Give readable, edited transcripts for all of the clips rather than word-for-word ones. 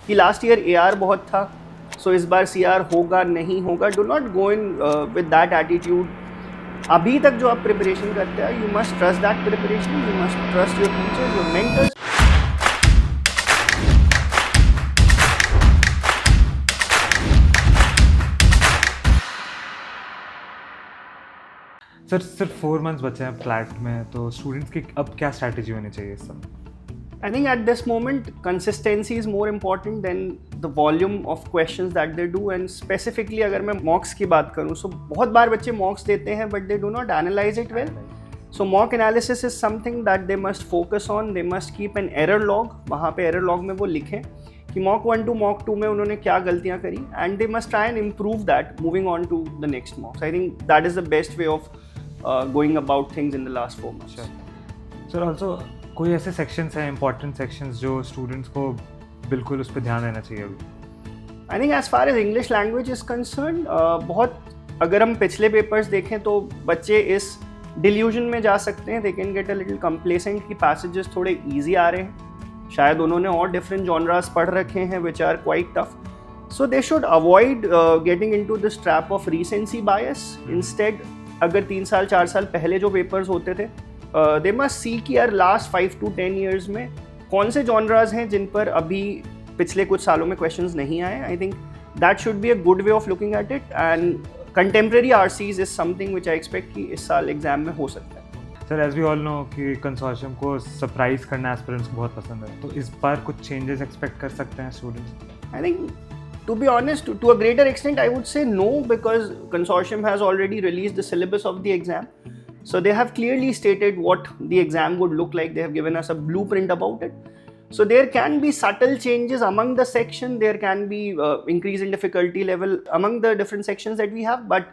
कि last year AR बहुत था, सो इस बार CR होगा नहीं होगा. Do not go in with that attitude. अभी तक जो आप प्रिपरेशन करते हैं, you must trust that preparation, you must trust your teachers, your mentors. Sir सिर्फ 4 मंथ्स बचे हैं फ्लैट में, तो स्टूडेंट्स की अब क्या स्ट्रैटेजी होनी चाहिए इस सब? I think at this moment, consistency is more important than the volume of questions that they do. And specifically, अगर मैं mocks की बात करूँ, so बहुत बार बच्चे mocks देते हैं, but they do not analyze it well. So mock analysis is something that they must focus on. They must keep an error log. वहाँ पे error log में वो लिखें कि mock 1 to mock 2 में उन्होंने क्या गलतियाँ करी, and they must try and improve that moving on to the next mocks. I think that is the best way of going about things in the last 4 months. Sir, also कोई ऐसे sections हैं, important sections जो students को बिल्कुल उस पर ध्यान देना चाहिए अभी? I think as far as English language is concern, बहुत अगर हम पिछले पेपर्स देखें तो बच्चे इस डिल्यूजन में जा सकते हैं, they can get a little complacent कि पैसेजेस थोड़े ईजी आ रहे हैं, शायद उन्होंने और डिफरेंट जॉनरास पढ़ रखे हैं which are quite tough. So they should avoid getting into this trap of recency bias. Instead अगर 3 साल 4 साल पहले जो पेपर्स होते थे, दे मस्ट सी कि यार लास्ट 5 to 10 years में कौन से जॉनराज हैं जिन पर अभी पिछले कुछ सालों में क्वेश्चंस नहीं आए. I think that should be a good way of looking at it, and contemporary RCs is something which I expect कि इस साल एग्जाम में हो सकता है. Sir as we all know कि कंसोर्शियम को सरप्राइज करना एस्पिरेंट्स को बहुत पसंद है, तो इस बार कुछ चेंजेस एक्सपेक्ट कर सकते हैं students? I think to be honest, to a greater extent, I would say no, because consortium has already released the syllabus of the exam. So they have clearly stated what the exam would look like. They have given us a blueprint about it. So there can be subtle changes among the section. There can be increase in difficulty level among the different sections that we have. But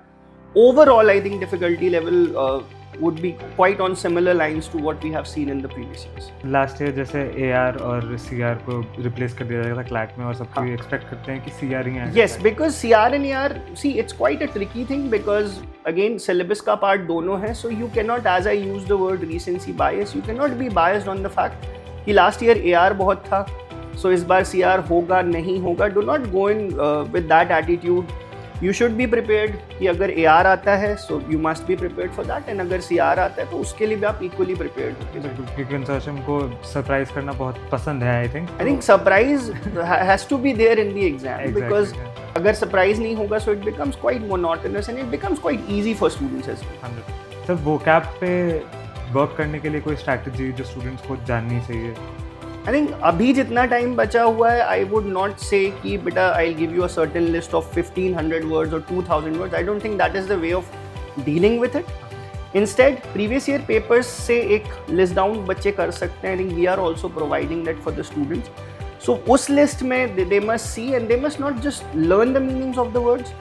overall, I think difficulty level would be quite on similar lines to what we have seen in the previous years. Last year जैसे AR और CR को replace कर दिया जाएगा था CLAT में, और सब कोई एक्सपेक्ट करते हैं कि CR ही आएगा. Yes, because CR and AR, see, it's quite a tricky thing because again syllabus का part दोनों है, so you cannot, as I use the word recency bias, you cannot be biased on the fact कि last year AR बहुत था, so इस बार CR होगा नहीं होगा. Do not go in with that attitude. You should be prepared कि अगर AR आता है so you must be prepared for that, and अगर CR आता है तो उसके लिए भी आप equally prepared हो. क्योंकि कंसोर्शियम को सरप्राइज करना बहुत पसंद है. I think surprise has to be there in the exam. Exactly, because yeah. अगर surprise नहीं होगा so it becomes quite monotonous and it becomes quite easy for students as well. Sir vocab पे work करने के लिए कोई strategy जो students को जाननी चाहिए? I think अभी जितना टाइम बचा हुआ है, I would not say कि बेटा I'll give you a certain list of 1500 words or 2000 words. I don't think that is the way of dealing with it. Instead, previous year papers से एक list down बच्चे कर सकते हैं. I think we are also providing that for the students. So उस list में they must see and they must not just learn the meanings of the words.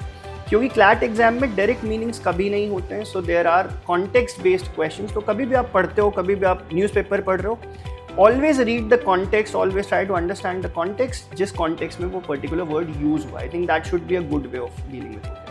क्योंकि CLAT exam में डायरेक्ट मीनिंग्स कभी नहीं होते हैं. So there are context based questions. तो कभी भी आप पढ़ते हो, कभी भी आप न्यूज़पेपर पढ़ रहे हो, always read the context, always try to understand the context, जिस context में वो particular word use हुआ. I think that should be a good way of dealing with it.